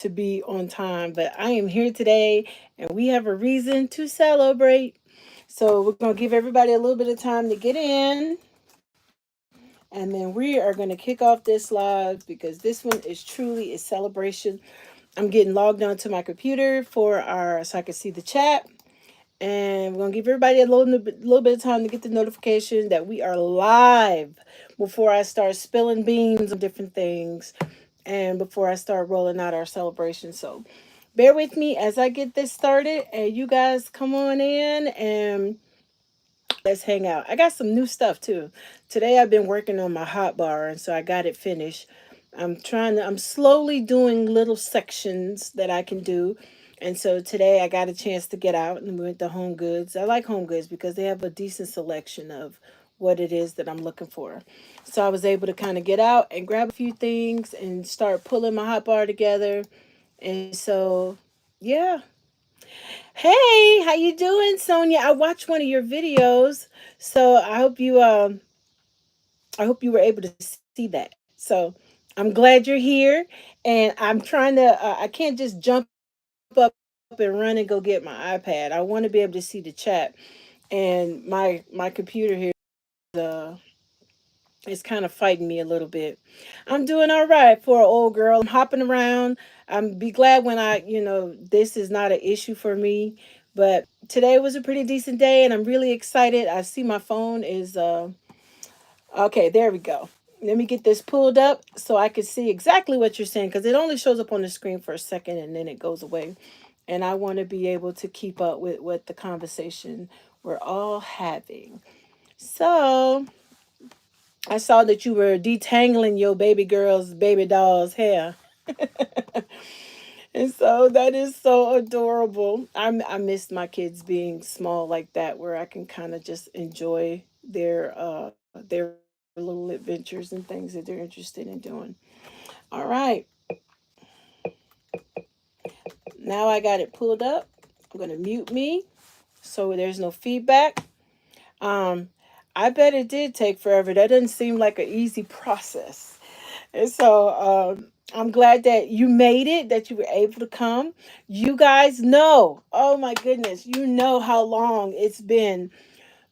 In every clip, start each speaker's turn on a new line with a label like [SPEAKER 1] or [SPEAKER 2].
[SPEAKER 1] to be on time, but I am here today and we have a reason to celebrate. So we're going to give everybody a little bit of time to get in, and then we are going to kick off this live because this one is truly a celebration. I'm getting logged onto my computer for our so I can see the chat. And we're gonna give everybody a little bit of time to get the notification that we are live before I start spilling beans on different things and before I start rolling out our celebration. So bear with me as I get this started, and you guys come on in and let's hang out. I got some new stuff too. Today I've been working on my hot bar, and so I got it finished. I'm slowly doing little sections that I can do. And so today I got a chance to get out and we went to Home Goods. I like Home Goods because they have a decent selection of what it is that I'm looking for. So I was able to kind of get out and grab a few things and start pulling my hot bar together. And so, yeah. Hey, how you doing, Sonia? I watched one of your videos, so I hope you were able to see that. So I'm glad you're here, and I'm trying to. I can't just jump up and run and go get my iPad. I want to be able to see the chat, and my computer here is kind of fighting me a little bit. I'm doing all right for an old girl. I'm hopping around. I'm be glad when this is not an issue for me. But today was a pretty decent day, and I'm really excited. I see my phone is okay. There we go. Let me get this pulled up so I can see exactly what you're saying because it only shows up on the screen for a second and then it goes away. And I want to be able to keep up with what the conversation we're all having. So I saw that you were detangling your baby girl's baby doll's hair. And so that is so adorable. I miss my kids being small like that, where I can kind of just enjoy their little adventures and things that they're interested in doing. All right, now I got it pulled up. I'm gonna mute me so there's no feedback. Um, I bet it did take forever. That doesn't seem like an easy process. And so I'm glad that you made it, that you were able to come. You guys know, oh my goodness, you know how long it's been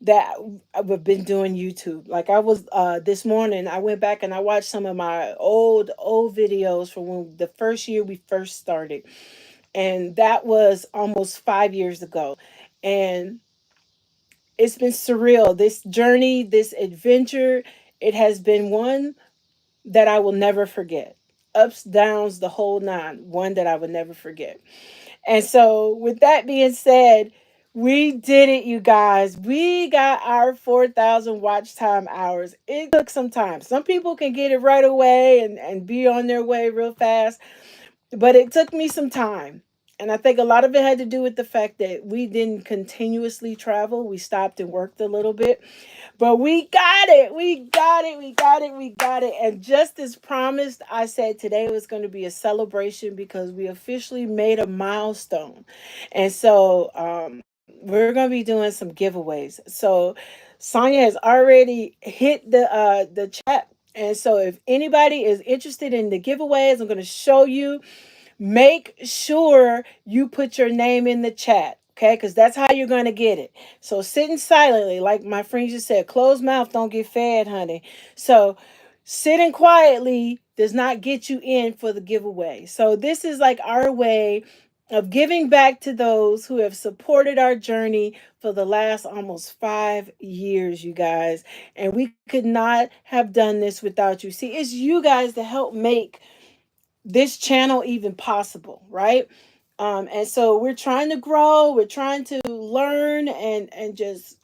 [SPEAKER 1] that I've been doing YouTube. Like I was this morning, I went back and I watched some of my old videos from when the first year we first started. And that was almost 5 years ago. And it's been surreal. This journey, this adventure, it has been one that I will never forget. Ups, downs, the whole nine, one that I would never forget. And so, with that being said, we did it, you guys. We got our 4,000 watch time hours. It took some time. Some people can get it right away and be on their way real fast, but it took me some time. And I think a lot of it had to do with the fact that we didn't continuously travel. We stopped and worked a little bit. But we got it. We got it. We got it. We got it. And just as promised, I said today was going to be a celebration because we officially made a milestone. And so we're going to be doing some giveaways. So Sonia has already hit the chat. And so if anybody is interested in the giveaways, I'm going to show you. Make sure you put your name in the chat, okay? Because that's how you're going to get it. So sitting silently, like my friend just said, closed mouth don't get fed, honey. So sitting quietly does not get you in for the giveaway. So this is like our way of giving back to those who have supported our journey for the last almost 5 years, you guys. And we could not have done this without you. See, it's you guys that help make this channel even possible, right? And so we're trying to grow, we're trying to learn and just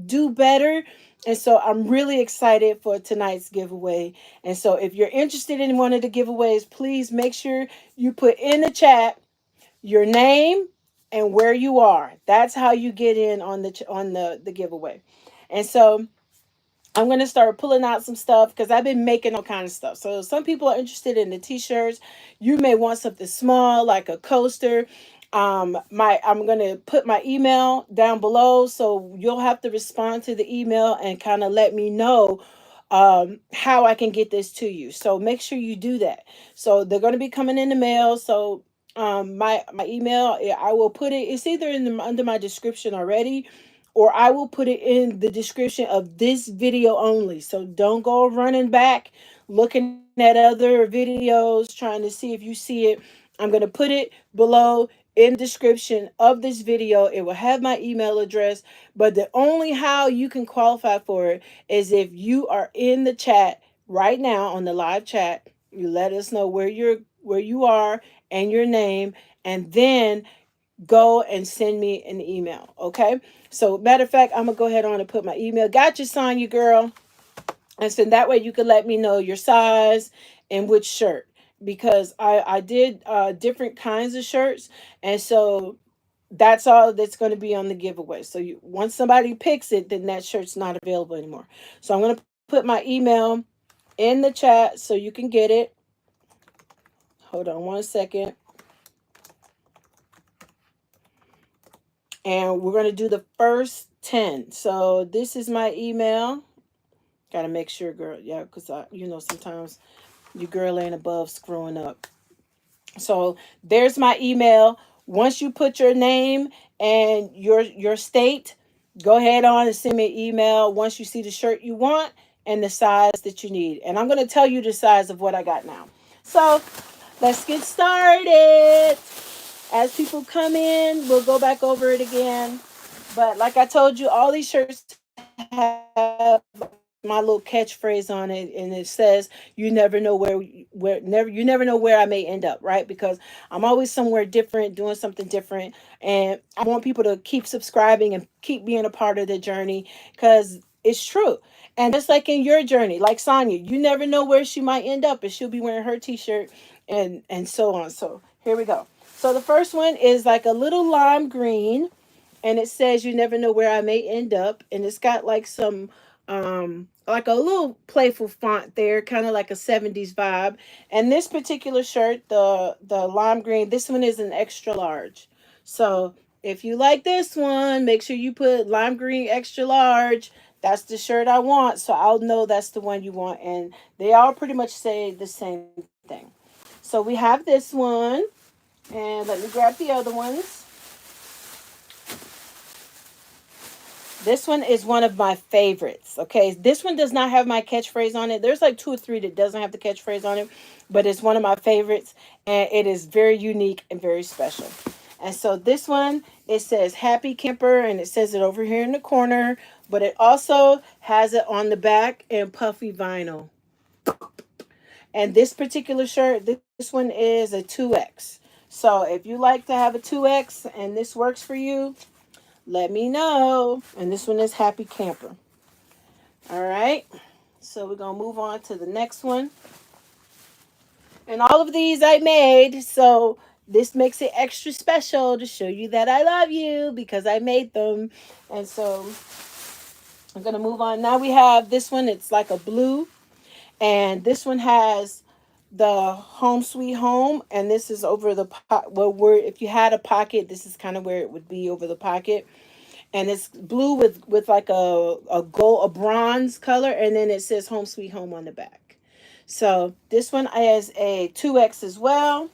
[SPEAKER 1] do better. And so I'm really excited for tonight's giveaway. And so if you're interested in one of the giveaways, please make sure you put in the chat your name and where you are. That's how you get in on the giveaway. And so I'm going to start pulling out some stuff because I've been making all kind of stuff. So some people are interested in the t-shirts. You may want something small like a coaster. I'm going to put my email down below, so you'll have to respond to the email and kind of let me know how I can get this to you. So make sure you do that. So they're going to be coming in the mail. So my email. I will put it. It's either in under my description already, or I will put it in the description of this video only. So don't go running back looking at other videos trying to see if you see it. I'm going to put it below in the description of this video. It will have my email address, but the only how you can qualify for it is if you are in the chat right now on the live chat. You let us know where you are and your name, and then go and send me an email. Okay. So matter of fact, I'm gonna go ahead on and put my email. Got you, Sonya girl. And so that way you can let me know your size and which shirt, because I did different kinds of shirts, and so that's all that's going to be on the giveaway. So once somebody picks it, then that shirt's not available anymore. So I'm going to put my email in the chat so you can get it. Hold on one second. And we're going to do the first 10. So this is my email. Got to make sure, girl. Yeah, because sometimes your girl ain't above screwing up. So there's my email. Once you put your name and your state, go ahead on and send me an email once you see the shirt you want and the size that you need. And I'm going to tell you the size of what I got now. So let's get started. As people come in, we'll go back over it again. But like I told you, all these shirts have my little catchphrase on it, and it says, "You never know you never know where I may end up." Right? Because I'm always somewhere different, doing something different, and I want people to keep subscribing and keep being a part of the journey, because it's true. And just like in your journey, like Sonya, you never know where she might end up, and she'll be wearing her T-shirt, and so on. So here we go. So the first one is like a little lime green, and it says, "You never know where I may end up," and it's got like some like a little playful font there, kind of like a 70s vibe. And this particular shirt, the lime green, this one is an extra large. So if you like this one, make sure you put lime green extra large. That's the shirt I want, so I'll know that's the one you want. And they all pretty much say the same thing. So we have this one, and let me grab the other ones. This one is one of my favorites. Okay, this one does not have my catchphrase on it. There's like two or three that doesn't have the catchphrase on it, but it's one of my favorites, and it is very unique and very special. And so this one, it says "Happy Camper," and it says it over here in the corner, but it also has it on the back in puffy vinyl. And this particular shirt, this one is a 2X. So if you like to have a 2X and this works for you, let me know. And this one is Happy Camper. All right. So we're going to move on to the next one. And all of these I made. So this makes it extra special to show you that I love you because I made them. And so I'm going to move on. Now we have this one. It's like a blue. And this one has the Home Sweet Home. And this is over the well, where if you had a pocket, this is kind of where it would be over the pocket. And it's blue with like a bronze color, and then it says Home Sweet Home on the back. So this one has a 2X as well.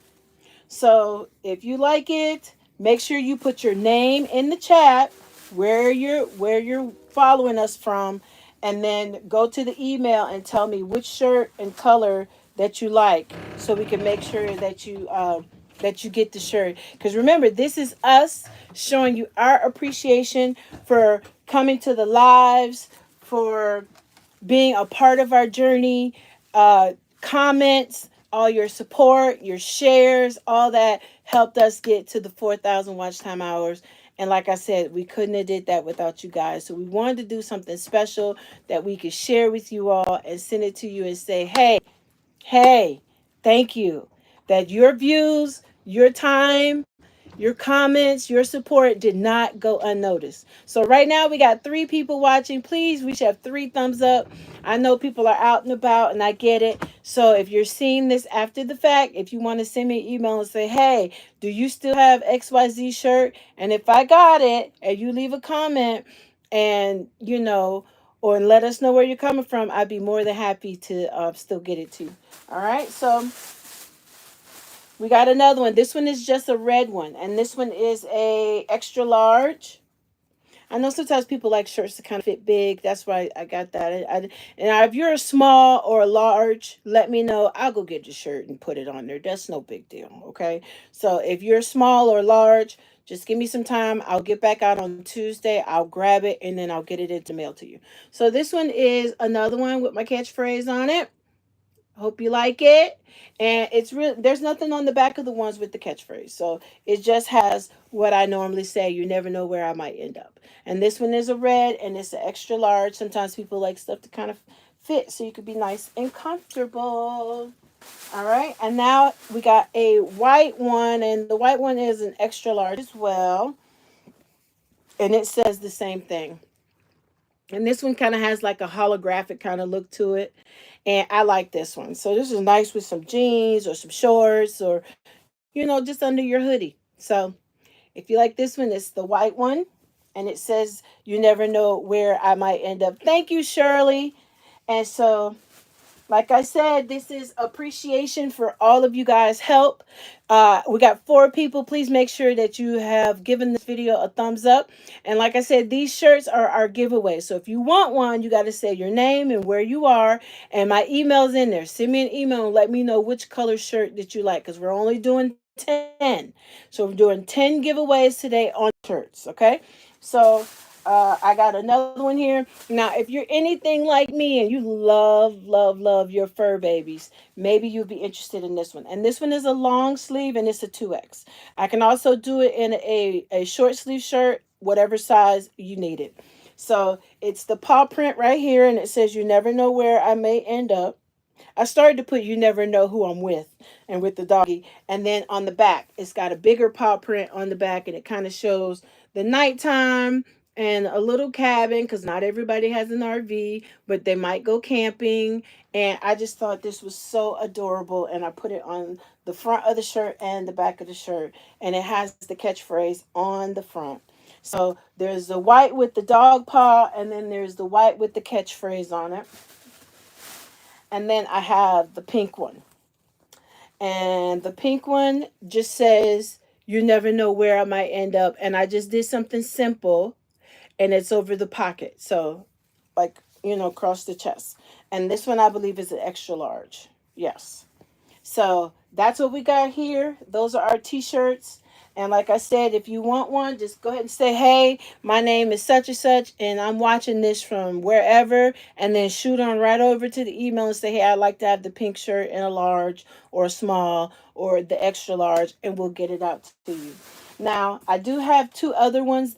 [SPEAKER 1] So if you like it, make sure you put your name in the chat, where you're following us from, and then go to the email and tell me which shirt and color that you like, so we can make sure that you get the shirt. Because remember, this is us showing you our appreciation for coming to the lives, for being a part of our journey, comments, all your support, your shares, all that helped us get to the 4,000 watch time hours. And like I said, we couldn't have did that without you guys. So we wanted to do something special that we could share with you all and send it to you and say, hey, thank you. That your views, your time, your comments, your support did not go unnoticed. So right now we got 3 people watching. Please, we should have 3 thumbs up. I know people are out and about, and I get it. So if you're seeing this after the fact, if you want to send me an email and say, "Hey, do you still have XYZ shirt?" And if I got it, and you leave a comment, and or let us know where you're coming from, I'd be more than happy to still get it to you. All right, so We got another one. This one is just a red one, and this one is a extra large. I know sometimes people like shirts to kind of fit big. That's why I got that. And if you're a small or a large, let me know. I'll go get your shirt and put it on there. That's no big deal. Okay. So if you're small or large, just give me some time. I'll get back out on Tuesday. I'll grab it and then I'll get it into mail to you. So this one is another one with my catchphrase on it. Hope you like it. And it's real. There's nothing on the back of the ones with the catchphrase. So it just has what I normally say. You never know where I might end up. And this one is a red and it's an extra large. Sometimes people like stuff to kind of fit so you could be nice and comfortable. All right. And now we got a white one, and the white one is an extra large as well. And it says the same thing. And this one kind of has like a holographic kind of look to it. And I like this one. So this is nice with some jeans or some shorts or, just under your hoodie. So if you like this one, it's the white one. And it says, you never know where I might end up. Thank you, Shirley. And so like I said, this is appreciation for all of you guys' help. We got 4 people. Please make sure that you have given this video a thumbs up. And like I said, these shirts are our giveaway. So if you want one, you got to say your name and where you are. And my email's in there. Send me an email and let me know which color shirt that you like, because we're only doing 10. So we're doing 10 giveaways today on shirts. Okay. So I got another one here. Now, if you're anything like me and you love, love, love your fur babies, maybe you'll be interested in this one. And this one is a long sleeve and it's a 2X. I can also do it in a short sleeve shirt, whatever size you need it. So it's the paw print right here, and it says, you never know where I may end up. I started to put you never know who I'm with, and with the doggy. And then on the back, it's got a bigger paw print on the back, and it kind of shows the nighttime and a little cabin, because not everybody has an RV, but they might go camping. And I just thought this was so adorable, and I put it on the front of the shirt and the back of the shirt, and it has the catchphrase on the front. So there's the white with the dog paw, and then there's the white with the catchphrase on it. And then I have the pink one. And the pink one just says, you never know where I might end up. And I just did something simple, and it's over the pocket. So, like, across the chest. And this one I believe is an extra large. Yes. So that's what we got here. Those are our t-shirts. And like I said, if you want one, just go ahead and say, hey, my name is such and such, and I'm watching this from wherever, and then shoot on right over to the email and say, hey, I'd like to have the pink shirt in a large or a small or the extra large, and we'll get it out to you. Now, I do have 2 other ones,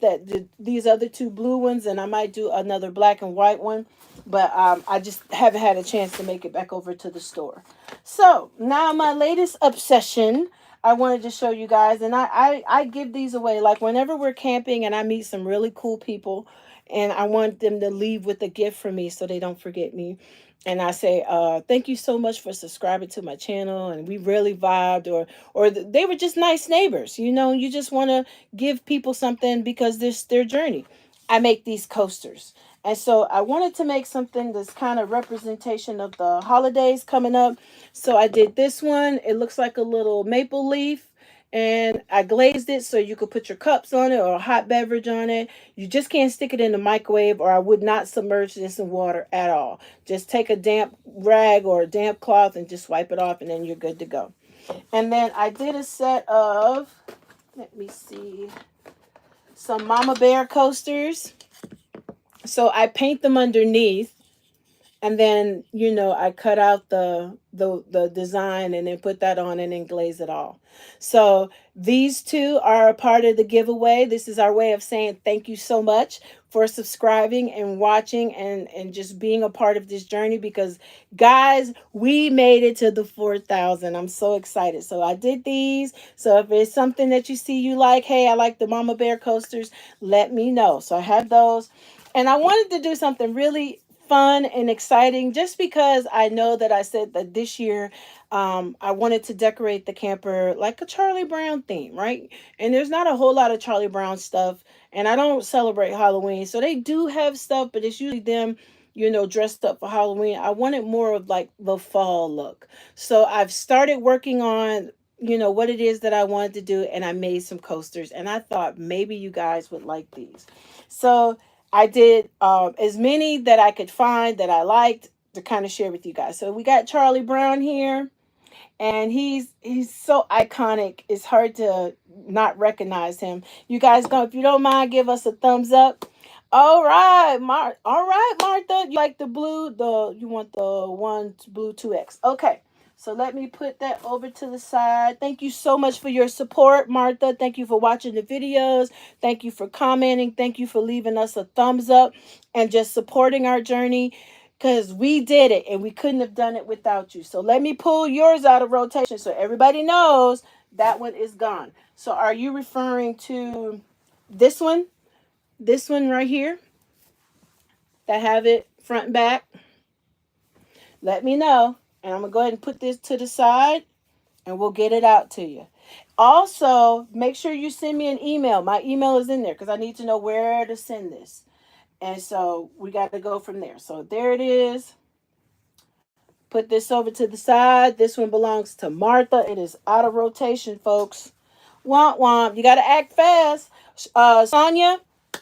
[SPEAKER 1] these other 2 blue ones, and I might do another black and white one, but I just haven't had a chance to make it back over to the store. So now my latest obsession, I wanted to show you guys, and I give these away like whenever we're camping and I meet some really cool people, and I want them to leave with a gift for me so they don't forget me. And I say, thank you so much for subscribing to my channel, and we really vibed, or they were just nice neighbors. You just want to give people something because this their journey. I make these coasters. And so I wanted to make something that's kind of representation of the holidays coming up. So I did this one. It looks like a little maple leaf. And I glazed it so you could put your cups on it or a hot beverage on it. You just can't stick it in the microwave, or I would not submerge this in water at all. Just take a damp rag or a damp cloth and just wipe it off, and then you're good to go. And then I did a set of, let me see, some Mama Bear coasters. So I paint them underneath, and then I cut out the design and then put that on and then glaze it all. So these 2 are a part of the giveaway. This is our way of saying thank you so much for subscribing and watching and just being a part of this journey, because guys, we made it to the 4,000. I'm so excited. So I did these. So if it's something that you see you like, hey, I like the Mama Bear coasters, let me know. So I had those. And I wanted to do something really fun and exciting, just because I know that I said that this year I wanted to decorate the camper like a Charlie Brown theme, right? And there's not a whole lot of Charlie Brown stuff, and I don't celebrate Halloween. So they do have stuff, but it's usually them, dressed up for Halloween. I wanted more of like the fall look. So I've started working on what it is that I wanted to do, and I made some coasters, and I thought maybe you guys would like these. So I did as many that I could find that I liked to kind of share with you guys. So we got Charlie Brown here, and he's so iconic. It's hard to not recognize him. You guys go, if you don't mind, give us a thumbs up. All right, All right, Martha. You like the blue? You want the one blue 2X? Okay. So let me put that over to the side. Thank you so much for your support, Martha. Thank you for watching the videos. Thank you for commenting. Thank you for leaving us a thumbs up and just supporting our journey, because we did it and we couldn't have done it without you. So let me pull yours out of rotation so everybody knows that one is gone. So are you referring to this one? This one right here that have it front and back? Let me know. And I'm going to go ahead and put this to the side and we'll get it out to you. Also, make sure you send me an email. My email is in there because I need to know where to send this. And so we got to go from there. So there it is. Put this over to the side. This one belongs to Martha. It is out of rotation, folks. Womp womp. You got to act fast. Sonia,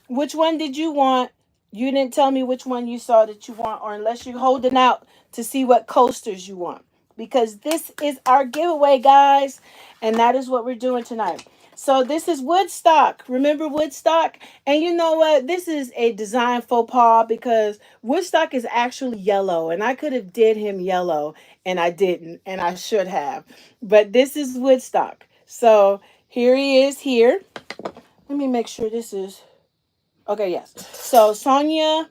[SPEAKER 1] which one did you want? You didn't tell me which one you saw that you want, or unless you're holding out to see what coasters you want. Because this is our giveaway, guys. And that is what we're doing tonight. So this is Woodstock. Remember Woodstock? And you know what? This is a design faux pas because Woodstock is actually yellow. And I could have did him yellow and I didn't. And I should have. But this is Woodstock. So here he is here. Let me make sure this is... Okay, yes. So Sonia,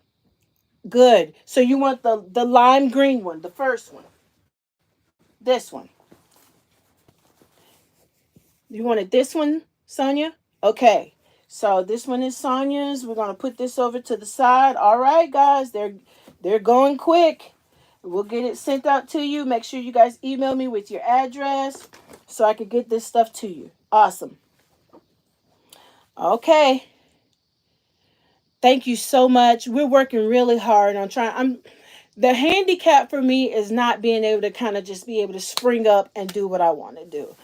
[SPEAKER 1] good. So you want the lime green one, the first one. This one. You wanted this one, Sonia? Okay. So this one is Sonia's. We're gonna put this over to the side. All right, guys. They're going quick. We'll get it sent out to you. Make sure you guys email me with your address so I can get this stuff to you. Awesome. Okay. Thank you so much. We're working really hard on trying. The handicap for me is not being able to kind of just be able to spring up and do what I want to do.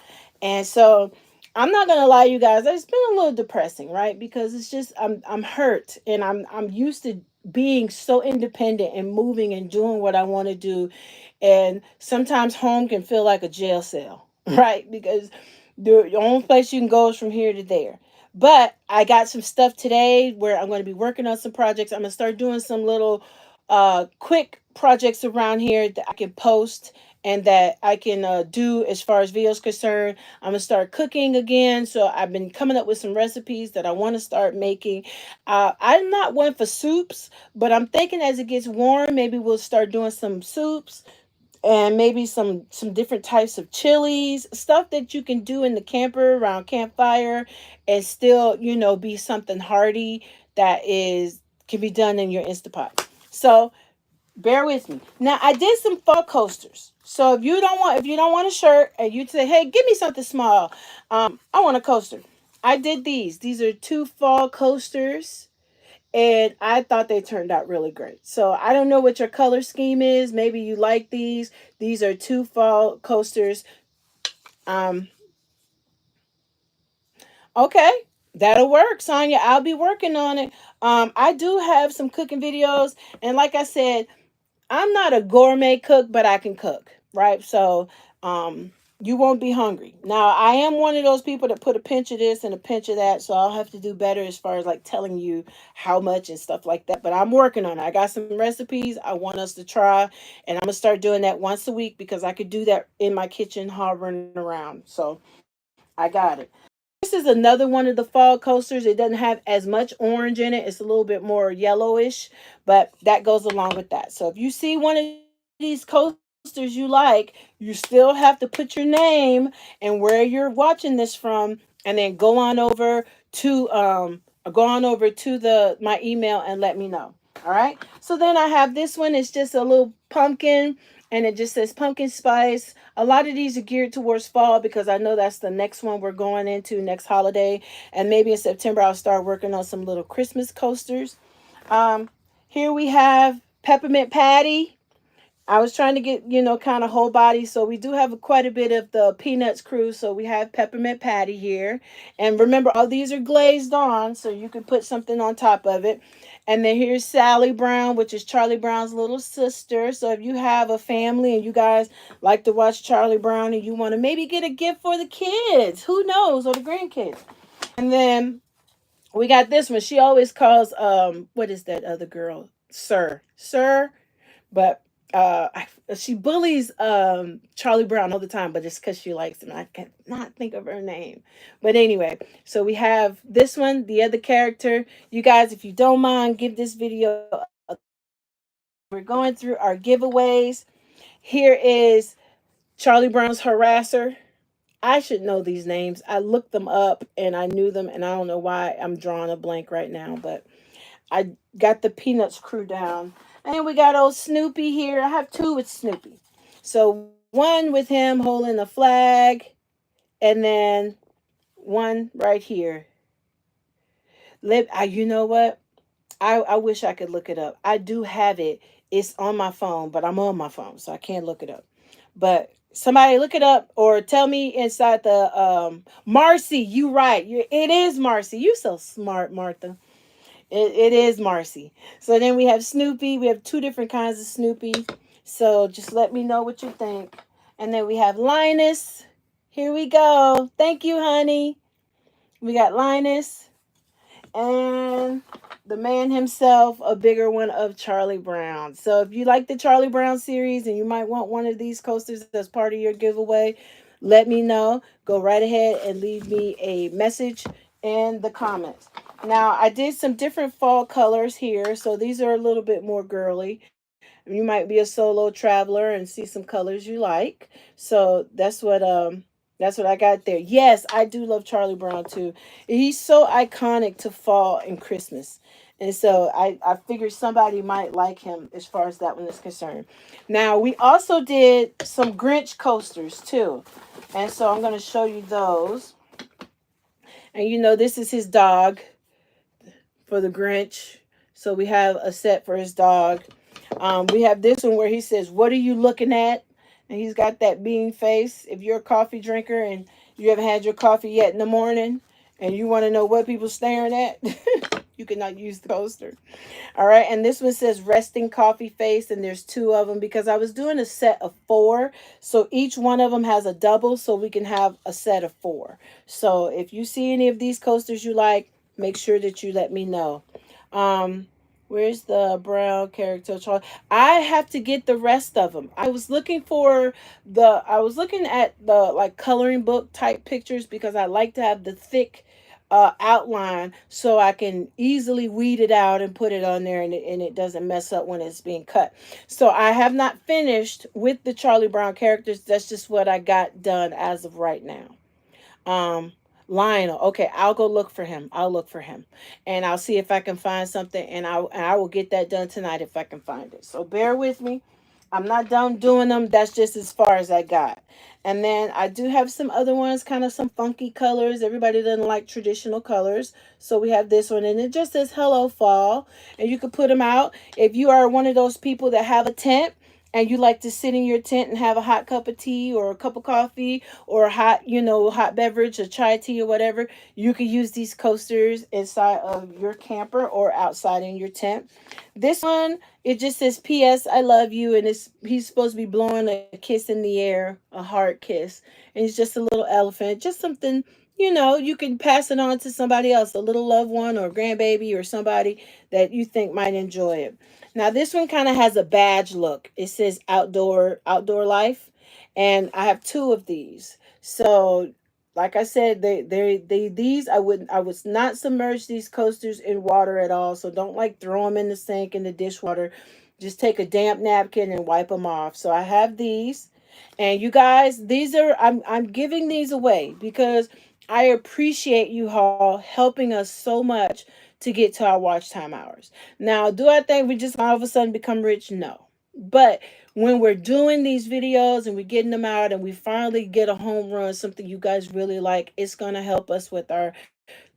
[SPEAKER 1] And so I'm not gonna lie, you guys, it's been a little depressing, right? Because it's just I'm hurt and I'm used to being so independent and moving and doing what I want to do. And sometimes home can feel like a jail cell, right? Because the only place you can go is from here to there. But I got some stuff today where I'm going to be working on some projects. I'm going to start doing some little quick projects around here that I can post and that I can do as far as videos concerned. I'm gonna start cooking again, so I've been coming up with some recipes that I want to start making. I'm not one for soups, but I'm thinking as it gets warm, maybe we'll start doing some soups and maybe some different types of chilies, stuff that you can do in the camper around campfire and still, be something hearty that is can be done in your Instapot. So bear with me. Now I did some fall coasters. So if you don't want a shirt and you say, hey, give me something small, I want a coaster. I did these. These are 2 fall coasters. And I thought they turned out really great. So I don't know what your color scheme is. Maybe you like these. These are 2 fall coasters. Um, okay, that'll work, Sonya. I'll be working on it. I do have some cooking videos, and like I said, I'm not a gourmet cook, but I can cook, right? So, you won't be hungry. Now, I am one of those people that put a pinch of this and a pinch of that, so I'll have to do better as far as like telling you how much and stuff like that. But I'm working on it. I got some recipes I want us to try, and I'm gonna start doing that once a week because I could do that in my kitchen hovering around. So I got it. This is another one of the fall coasters. It doesn't have as much orange in it. It's a little bit more yellowish, but that goes along with that. So if you see one of these coasters you like, you still have to put your name and where you're watching this from, and then go on over to the my email and let me know. All right. So then I have this one. It's just a little pumpkin and it just says pumpkin spice. A lot of these are geared towards fall because I know that's the next one we're going into next holiday. And maybe in September, I'll start working on some little Christmas coasters. Here we have peppermint patty. I was trying to get, kind of whole body. So we do have quite a bit of the Peanuts crew. So we have Peppermint Patty here. And remember, all these are glazed on, so you can put something on top of it. And then here's Sally Brown, which is Charlie Brown's little sister. So if you have a family and you guys like to watch Charlie Brown and you want to maybe get a gift for the kids, who knows, or the grandkids. And then we got this one. She always calls what is that other girl? Sir. But she bullies Charlie Brown all the time, but it's because she likes him. I cannot think of her name. But anyway, so we have this one, the other character. You guys, if you don't mind, give this video we're going through our giveaways. Here is Charlie Brown's harasser. I should know these names. I looked them up and I knew them, and I don't know why I'm drawing a blank right now, but I got the Peanuts crew down. And then we got old Snoopy here. I have two with Snoopy. So one with him holding a flag, and then one right here. You know what? I wish I could look it up. I do have it. It's on my phone, but I'm on my phone, so I can't look it up. But somebody look it up or tell me inside the Marcy, you right. It is Marcy. You so smart, Martha. It is Marcy. So then we have Snoopy. We have two different kinds of Snoopy. So just let me know what you think. And then we have Linus. Here we go. Thank you, honey. We got Linus. And the man himself, a bigger one of Charlie Brown. So if you like the Charlie Brown series and you might want one of these coasters as part of your giveaway, let me know. Go right ahead and leave me a message in the comments. Now, I did some different fall colors here. So these are a little bit more girly. You might be a solo traveler and see some colors you like. So that's what I got there. Yes, I do love Charlie Brown too. He's so iconic to fall and Christmas. And so I figured somebody might like him as far as that one is concerned. Now, we also did some Grinch coasters too. And so I'm going to show you those. And this is his dog for the Grinch. So we have a set for his dog. We have this one where he says, "What are you looking at?" And he's got that bean face. If you're a coffee drinker and you haven't had your coffee yet in the morning and you want to know what people staring at, you cannot use the coaster. All right. And this one says resting coffee face. And there's two of them because I was doing a set of four. So each one of them has a double so we can have a set of four. So if you see any of these coasters you like, make sure that you let me know. Where's the brown character? I have to get the rest of them. I was looking at the like coloring book type pictures because I like to have the thick outline so I can easily weed it out and put it on there and it doesn't mess up when it's being cut. So I have not finished with the Charlie Brown characters. That's just what I got done as of right now. Um, Lionel. Okay, I'll go look for him. I'll look for him, and I'll see if I can find something, and I will get that done tonight if I can find it. So bear with me. I'm not done doing them. That's just as far as I got. And then I do have some other ones, kind of some funky colors. Everybody doesn't like traditional colors. So we have this one, and it just says Hello Fall. And you can put them out. If you are one of those people that have a tent, and you like to sit in your tent and have a hot cup of tea or a cup of coffee or a hot, hot beverage, a chai tea or whatever, you can use these coasters inside of your camper or outside in your tent. This one, it just says P.S. I love you, and he's supposed to be blowing a kiss in the air, a heart kiss. And it's just a little elephant, just something, you can pass it on to somebody else, a little loved one or grandbaby or somebody that you think might enjoy it. Now this one kind of has a badge look. It says outdoor life, and I have two of these. So, like I said, these I would not submerge these coasters in water at all. So don't like throw them in the sink in the dishwater. Just take a damp napkin and wipe them off. So I have these, and you guys, I'm giving these away because I appreciate you all helping us so much to get to our watch time hours. Now, do I think we just all of a sudden become rich? No. But when we're doing these videos and we're getting them out and we finally get a home run, something you guys really like, it's going to help us with our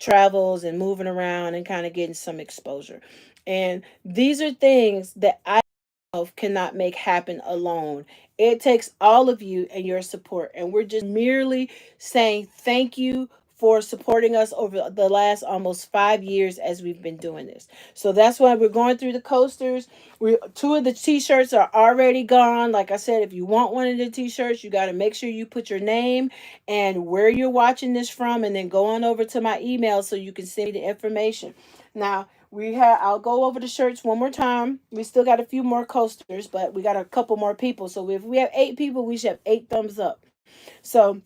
[SPEAKER 1] travels and moving around and kind of getting some exposure. And these are things that I cannot make happen alone. It takes all of you and your support. And we're just merely saying thank you for supporting us over the last almost 5 years as we've been doing this. So that's why we're going through the coasters. Two of the t-shirts are already gone. Like I said, if you want one of the t-shirts, you got to make sure you put your name and where you're watching this from, and then go on over to my email so you can send me the information. Now, I'll go over the shirts one more time. We still got a few more coasters, but we got a couple more people. So if we have 8 people, we should have 8 thumbs up. So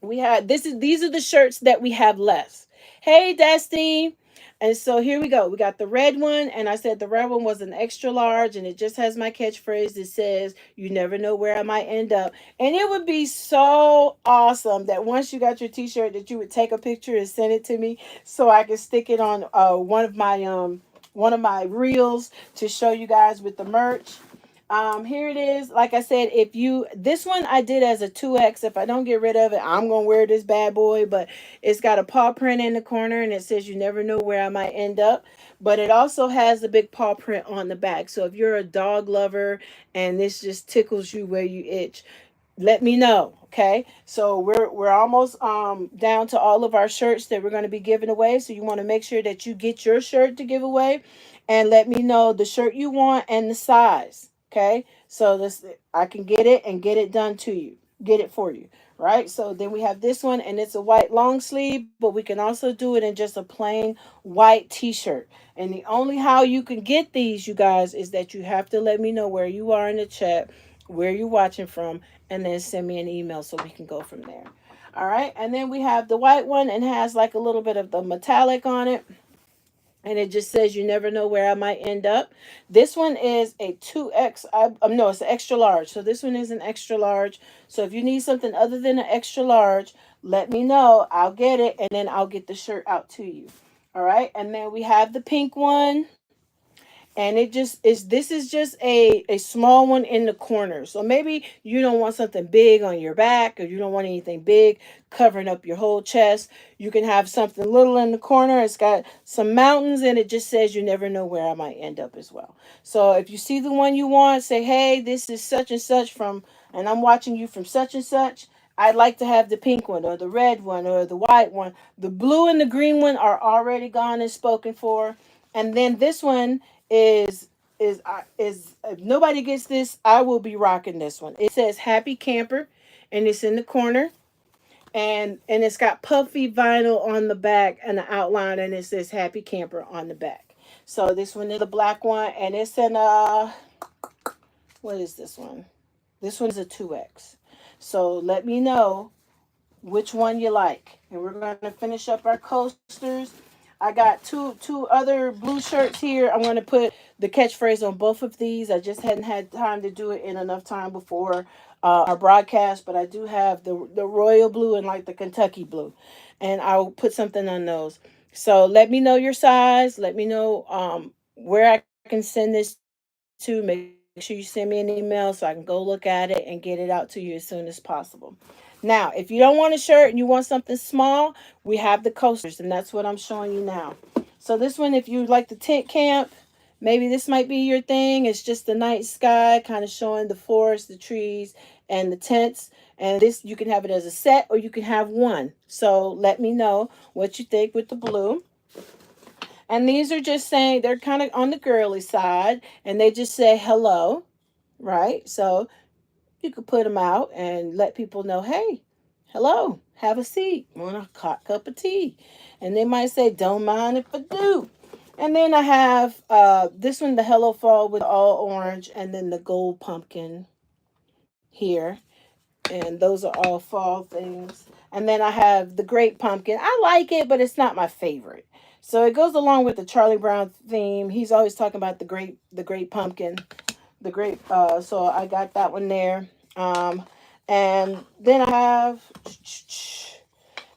[SPEAKER 1] these are the shirts that we have left. Hey, Destiny. And so here we go. We got the red one, and I said the red one was an extra large, and it just has my catchphrase that says, "You never know where I might end up." And it would be so awesome that once you got your T-shirt, that you would take a picture and send it to me so I can stick it on one of my reels to show you guys with the merch. Here it is. Like I said, this one I did as a 2X. If I don't get rid of it, I'm gonna wear this bad boy. But it's got a paw print in the corner, and it says, "You never know where I might end up." But it also has a big paw print on the back. So if you're a dog lover and this just tickles you where you itch, let me know. Okay, so we're almost down to all of our shirts that we're going to be giving away. So you want to make sure that you get your shirt to give away, and let me know the shirt you want and the size. Okay, so this, I can get it and get it done to you, get it for you. Right, so then we have this one, and it's a white long sleeve, but we can also do it in just a plain white t-shirt. And the only how you can get these, you guys, is that you have to let me know where you are in the chat, where you're watching from, and then send me an email so we can go from there. All right, and then we have the white one, and has like a little bit of the metallic on it, and it just says, "You never know where I might end up." This one is a 2X. No, it's an extra large. So this one is an extra large. So if you need something other than an extra large, let me know. I'll get it, and then I'll get the shirt out to you. All right, and then we have the pink one, and it just is, this is just a small one in the corner. So maybe you don't want something big on your back, or you don't want anything big covering up your whole chest. You can have something little in the corner. It's got some mountains, and it just says, "You never know where I might end up," as well. So if you see the one you want, say, "Hey, this is such and such from, and I'm watching you from such and such. I'd like to have the pink one, or the red one, or the white one." The blue and the green one are already gone and spoken for. And then this one is if nobody gets this, I will be rocking this one. It says "Happy Camper," and it's in the corner, and it's got puffy vinyl on the back and the outline, and it says "Happy Camper" on the back. So this one is a black one, and it's in what is this one? This one is a 2X. So let me know which one you like. And we're going to finish up our coasters. I got two other blue shirts here. I'm going to put the catchphrase on both of these. I just hadn't had time to do it in enough time before our broadcast, but I do have the royal blue and like the Kentucky blue, and I'll put something on those. So let me know your size. Let me know where I can send this to. Make sure you send me an email so I can go look at it and get it out to you as soon as possible. Now, if you don't want a shirt and you want something small, we have the coasters, and that's what I'm showing you now. So this one, if you like the tent camp, maybe this might be your thing. It's just the night sky, kind of showing the forest, the trees, and the tents. And this, you can have it as a set, or you can have one. So let me know what you think with the blue. And these are just saying, they're kind of on the girly side, and they just say hello, right? So you could put them out and let people know, "Hey, hello, have a seat, want a hot cup of tea?" And they might say, "Don't mind if I do." And then I have this one, the Hello Fall, with all orange, and then the gold pumpkin here. And those are all fall things. And then I have the great pumpkin. I like it, but it's not my favorite. So it goes along with the Charlie Brown theme. He's always talking about the great pumpkin, the great. So I got that one there. And then I have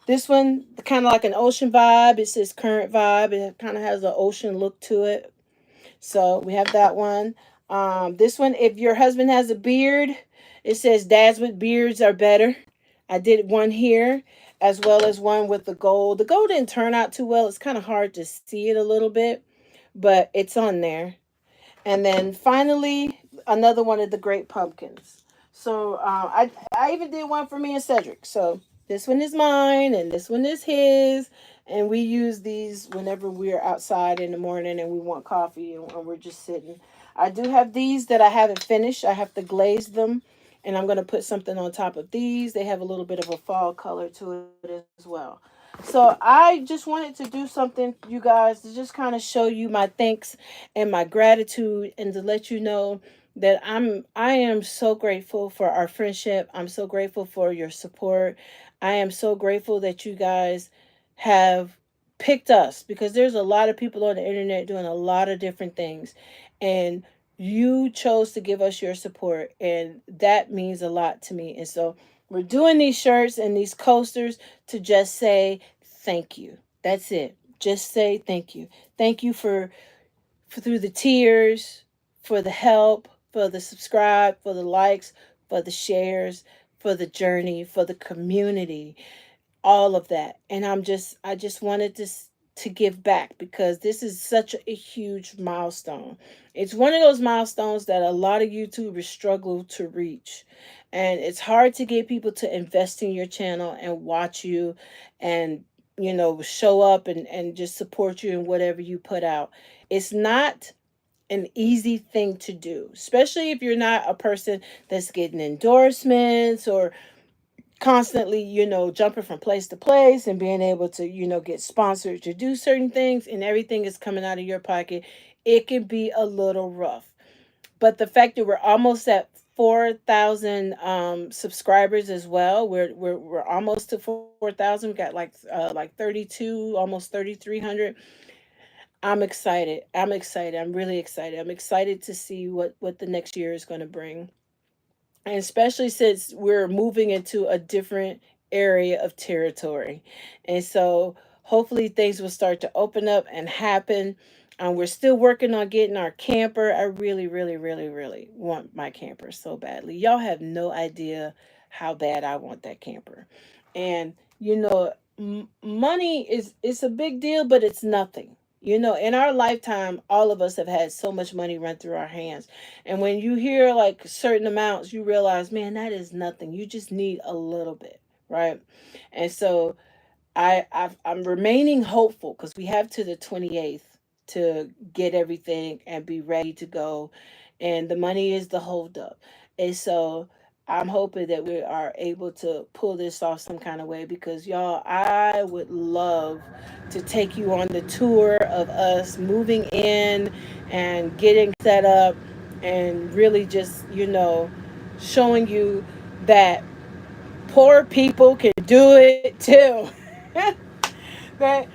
[SPEAKER 1] this one, kind of like an ocean vibe. It says "Current Vibe." It kind of has an ocean look to it. So we have that one. This one, if your husband has a beard, it says "Dads with beards are better." I did one here, as well as one with the gold. The gold didn't turn out too well. It's kind of hard to see it a little bit, but it's on there. And then finally, another one of the great pumpkins. So I even did one for me and Cedric. So this one is mine and this one is his. And we use these whenever we're outside in the morning and we want coffee and we're just sitting. I do have these that I haven't finished. I have to glaze them, and I'm going to put something on top of these. They have a little bit of a fall color to it as well. So I just wanted to do something, you guys, to just kind of show you my thanks and my gratitude, and to let you know that I am so grateful for our friendship. I'm so grateful for your support. I am so grateful that you guys have picked us, because there's a lot of people on the internet doing a lot of different things, and you chose to give us your support, and that means a lot to me. And so we're doing these shirts and these coasters to just say thank you. That's it. Just say thank you. Thank you for through the tears, for the help, for the subscribe, for the likes, for the shares, for the journey, for the community, all of that. And I just wanted to give back, because this is such a huge milestone. It's one of those milestones that a lot of YouTubers struggle to reach. And it's hard to get people to invest in your channel and watch you, and show up and just support you in whatever you put out. It's not an easy thing to do, especially if you're not a person that's getting endorsements or constantly, jumping from place to place and being able to, get sponsored to do certain things, and everything is coming out of your pocket. It can be a little rough. But the fact that we're almost at 4,000 subscribers as well. We're almost to 4,000. We got like 32, almost 3,300. I'm excited. I'm excited. I'm really excited. I'm excited to see what the next year is going to bring, and especially since we're moving into a different area of territory. And so hopefully things will start to open up and happen. We're still working on getting our camper. I really, really, really, really want my camper so badly. Y'all have no idea how bad I want that camper. And money is a big deal, but it's nothing. In our lifetime, all of us have had so much money run through our hands, and when you hear like certain amounts, you realize, man, that is nothing. You just need a little bit, right? And so I'm remaining hopeful, because we have to the 28th to get everything and be ready to go, and the money is the holdup. And so I'm hoping that we are able to pull this off some kind of way, because y'all, I would love to take you on the tour of us moving in and getting set up, and really just, showing you that poor people can do it too. That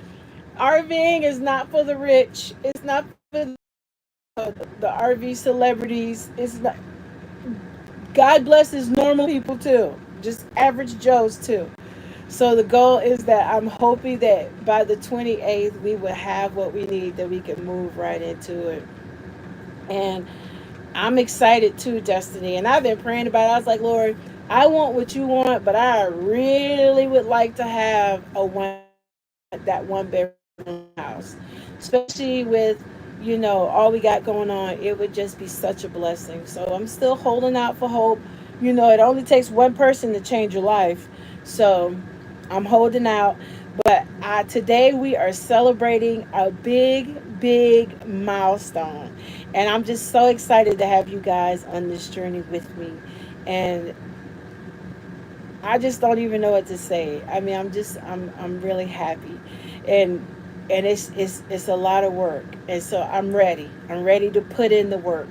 [SPEAKER 1] RVing is not for the rich. It's not for the RV celebrities. It's not. God blesses normal people too, just average Joes too. So the goal is that I'm hoping that by the 28th we will have what we need, that we can move right into it. And I'm excited too, Destiny. And I've been praying about it. I was like, Lord, I want what you want, but I really would like to have that one bedroom house, especially with all we got going on. It would just be such a blessing. So I'm still holding out for hope. It only takes one person to change your life. So I'm holding out. But today we are celebrating a big milestone, and I'm just so excited to have you guys on this journey with me. And I just don't even know what to say. I mean, I'm really happy, and it's a lot of work, and so I'm ready. I'm ready to put in the work,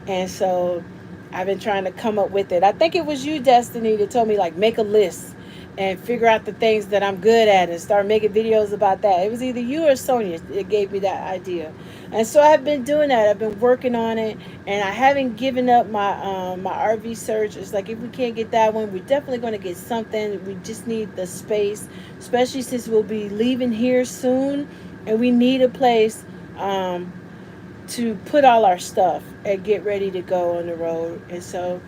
[SPEAKER 1] and so I've been trying to come up with it. I think it was you, Destiny, that told me like make a list and figure out the things that I'm good at and start making videos about that. It was either you or Sonia that gave me that idea, and so I've been doing that. I've been working on it, and I haven't given up my RV search. It's like if we can't get that one, we're definitely going to get something. We just need the space, especially since we'll be leaving here soon, and we need a place to put all our stuff and get ready to go on the road. And so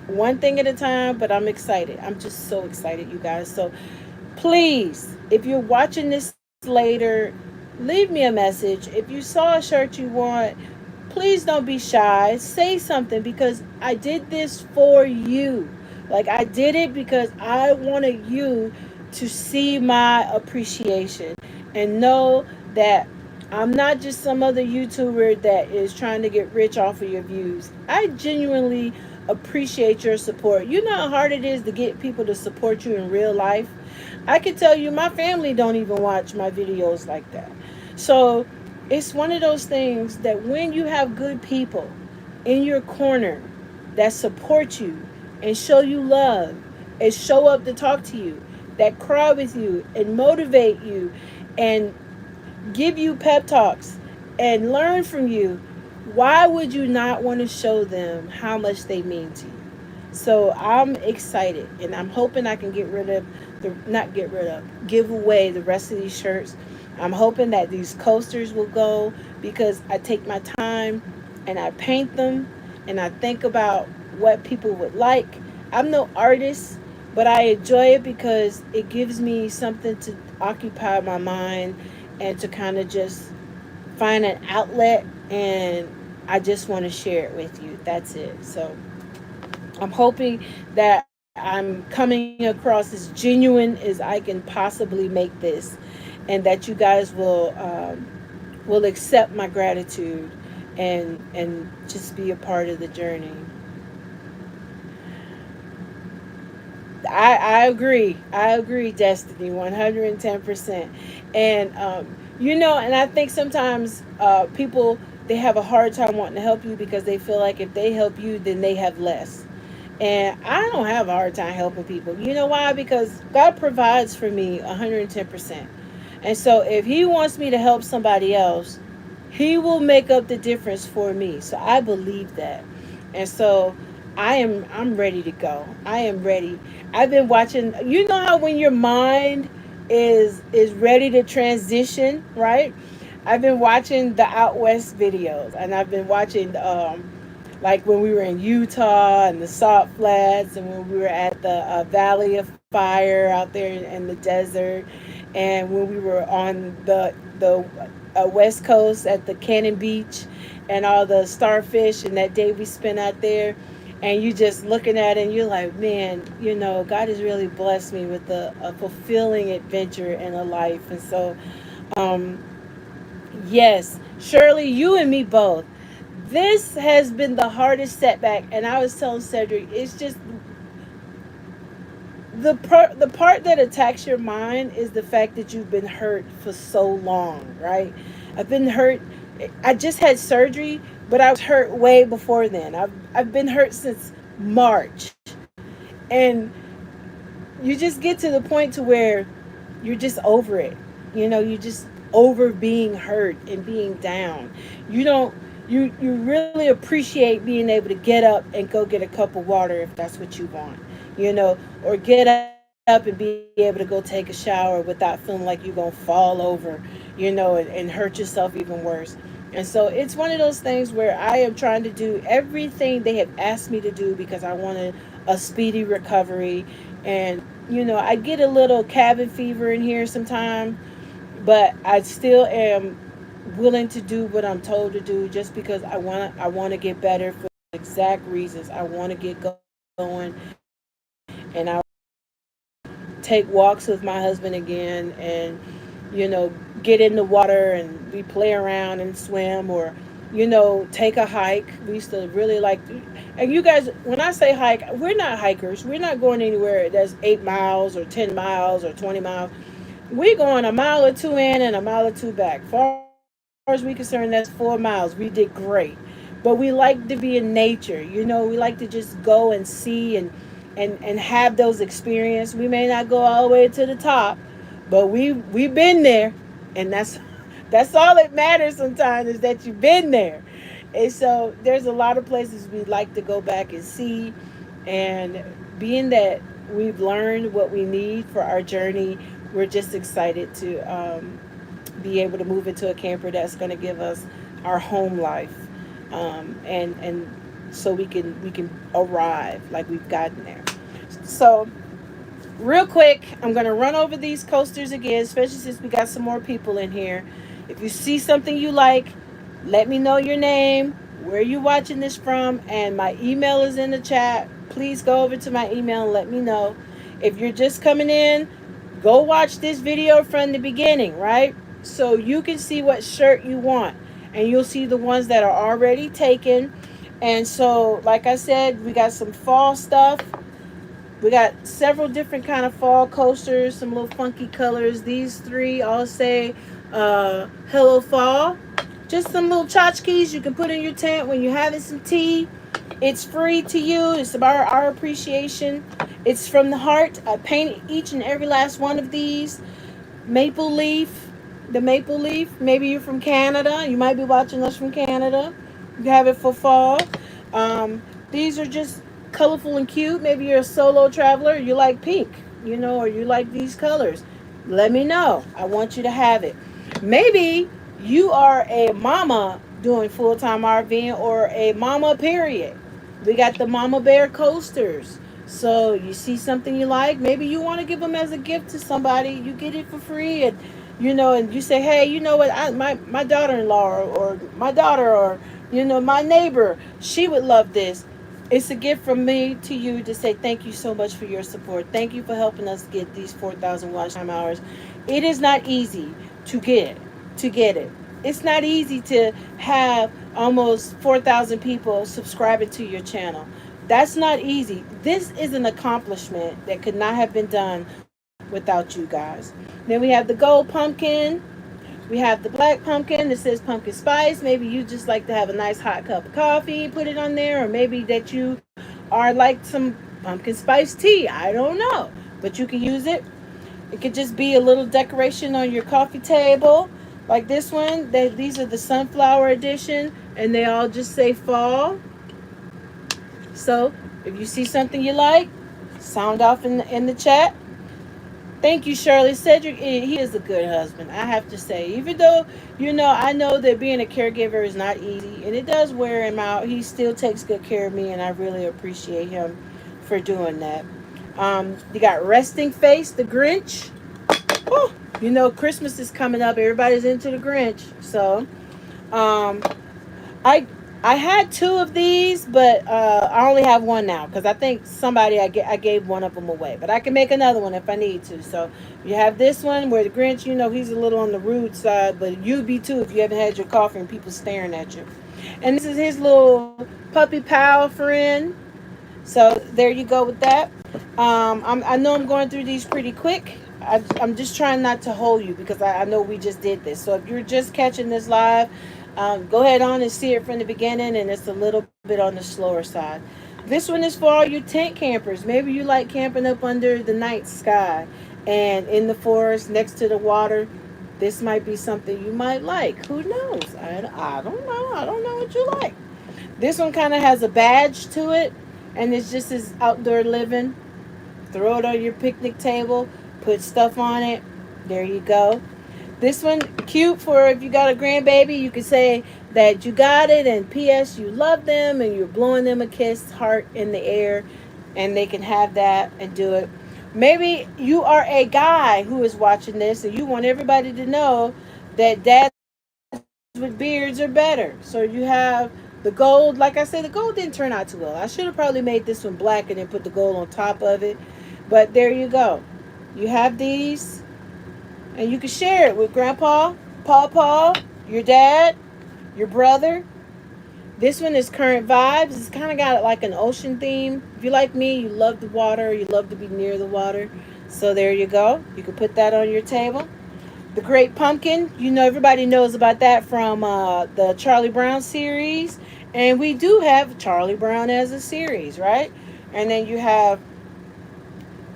[SPEAKER 1] one thing at a time, but I'm excited. I'm just so excited, you guys. So please, if you're watching this later, leave me a message. If you saw a shirt you want, please don't be shy. Say something, because I did this for you. Like, I did it because I wanted you to see my appreciation and know that I'm not just some other YouTuber that is trying to get rich off of your views. I genuinely appreciate your support. You know how hard it is to get people to support you in real life? I can tell you my family don't even watch my videos like that. So it's one of those things that when you have good people in your corner that support you and show you love and show up to talk to you, that cry with you and motivate you and give you pep talks and learn from you, why would you not want to show them how much they mean to you? So I'm excited, and I'm hoping I can get rid of the not get rid of give away the rest of these shirts. I'm hoping that these coasters will go, because I take my time and I paint them and I think about what people would like. I'm no artist, but I enjoy it because it gives me something to occupy my mind and to kind of just find an outlet, and I just want to share it with you. That's it. So I'm hoping that I'm coming across as genuine as I can possibly make this, and that you guys will accept my gratitude and just be a part of the journey. I agree. I agree, Destiny, 110%. And and I think sometimes people, they have a hard time wanting to help you because they feel like if they help you, then they have less. And I don't have a hard time helping people. You know why? Because God provides for me 110%. And so if He wants me to help somebody else, He will make up the difference for me. So I believe that. And so I'm ready to go. I am ready. I've been watching, you know how when your mind is ready to transition, right? I've been watching the out west videos, and I've been watching like when we were in Utah and the salt flats, and when we were at the Valley of Fire out there in the desert, and when we were on the west coast at the Cannon Beach, and all the starfish, and that day we spent out there, and you just looking at it and you're like, man, God has really blessed me with a fulfilling adventure in a life. And so um yes, Shirley, you and me both. This has been the hardest setback, and I was telling Cedric, it's just the part that attacks your mind is the fact that you've been hurt for so long, right? I've been hurt. I just had surgery, but I was hurt way before then. I've been hurt since March, and you just get to the point to where you're just over it. You just over being hurt and being down. You don't you really appreciate being able to get up and go get a cup of water if that's what you want. Or get up and be able to go take a shower without feeling like you're going to fall over, and hurt yourself even worse. And so it's one of those things where I am trying to do everything they have asked me to do because I wanted a speedy recovery. And I get a little cabin fever in here sometimes, but I still am willing to do what I'm told to do, just because I want to get better for the exact reasons. I want to get going, and I take walks with my husband again, and get in the water, and we play around and swim, or take a hike. We used to really like to, and you guys, when I say hike, we're not hikers. We're not going anywhere that's 8 miles or 10 miles or 20 miles. We going a mile or two in and a mile or two back. Far as we concerned, that's 4 miles. We did great. But we like to be in nature. We like to just go and see and have those experiences. We may not go all the way to the top, but we've been there, and that's all that matters sometimes, is that you've been there. And so there's a lot of places we'd like to go back and see. And being that we've learned what we need for our journey, we're just excited to be able to move into a camper that's going to give us our home life, and so we can arrive like we've gotten there. So real quick, I'm going to run over these coasters again, especially since we got some more people in here. If you see something you like, let me know your name. where you watching this from, and my email is in the chat. Please go over to my email and let me know. If you're just coming in, go watch this video from the beginning, right? So you can see what shirt you want, and you'll see the ones that are already taken. And so, like I said, we got some fall stuff. We got several different kind of fall coasters, some little funky colors. These three all say hello fall. Just some little tchotchkes you can put in your tent when you're having some tea. It's free to you. It's about our appreciation. It's from the heart. I painted each and every last one of these. Maple leaf, the maple leaf. Maybe you're from Canada. You might be watching us from Canada. You have it for fall. These are just colorful and cute. Maybe you're a solo traveler. You like pink, or you like these colors. Let me know. I want you to have it. Maybe you are a mama doing full time RVing, or a mama period. We got the Mama Bear coasters. So you see something you like, maybe you want to give them as a gift to somebody. You get it for free, and and you say, hey, you know what? My daughter-in-law, or my daughter, or my neighbor, she would love this. It's a gift from me to you to say thank you so much for your support. Thank you for helping us get these 4,000 watch time hours. It is not easy to get it. To get it. It's not easy to have almost 4,000 people subscribing to your channel. That's not easy. This is an accomplishment that could not have been done without you guys. Then we have the gold pumpkin. We have the black pumpkin that says pumpkin spice. Maybe you just like to have a nice hot cup of coffee, put it on there, or maybe that you are like some pumpkin spice tea. I don't know. But you can use it. It could just be a little decoration on your coffee table. Like this one. These are the sunflower edition, and they all just say fall. So if you see something you like, sound off in the chat. Thank you, Shirley. Cedric, he is a good husband, I have to say. Even though, I know that being a caregiver is not easy, and it does wear him out, he still takes good care of me, and I really appreciate him for doing that. You got Resting Face, the Grinch. Oh, Christmas is coming up. Everybody's into the Grinch. So, um, I I had two of these, but I only have one now because I think I gave one of them away. But I can make another one if I need to. So you have this one where the Grinch, he's a little on the rude side, but you'd be too if you haven't had your coffee and people staring at you. And this is his little puppy pal friend. So there you go with that. I know I'm going through these pretty quick. I'm just trying not to hold you because I know we just did this. So if you're just catching this live, go ahead on and see it from the beginning, and it's a little bit on the slower side. This one is for all you tent campers. Maybe you like camping up under the night sky and in the forest next to the water. This might be something you might like. Who knows? I don't know. I don't know what you like. This one kind of has a badge to it, and it's just as outdoor living. Throw it on your picnic table, put stuff on it. There you go. This one, cute for if you got a grandbaby. You can say that you got it, and P.S. you love them, and you're blowing them a kiss, heart in the air, and they can have that and do it. Maybe you are a guy who is watching this, and you want everybody to know that dads with beards are better. So you have the gold. Like I said, the gold didn't turn out too well. I should have probably made this one black and then put the gold on top of it. But there you go. You have these, and you can share it with Grandpa, Pawpaw, your dad, your brother. This one is Current Vibes. It's kind of got like an ocean theme. If you like me, you love the water. You love to be near the water. So there you go. You can put that on your table. The Great Pumpkin. Everybody knows about that from the Charlie Brown series. And we do have Charlie Brown as a series, right? And then you have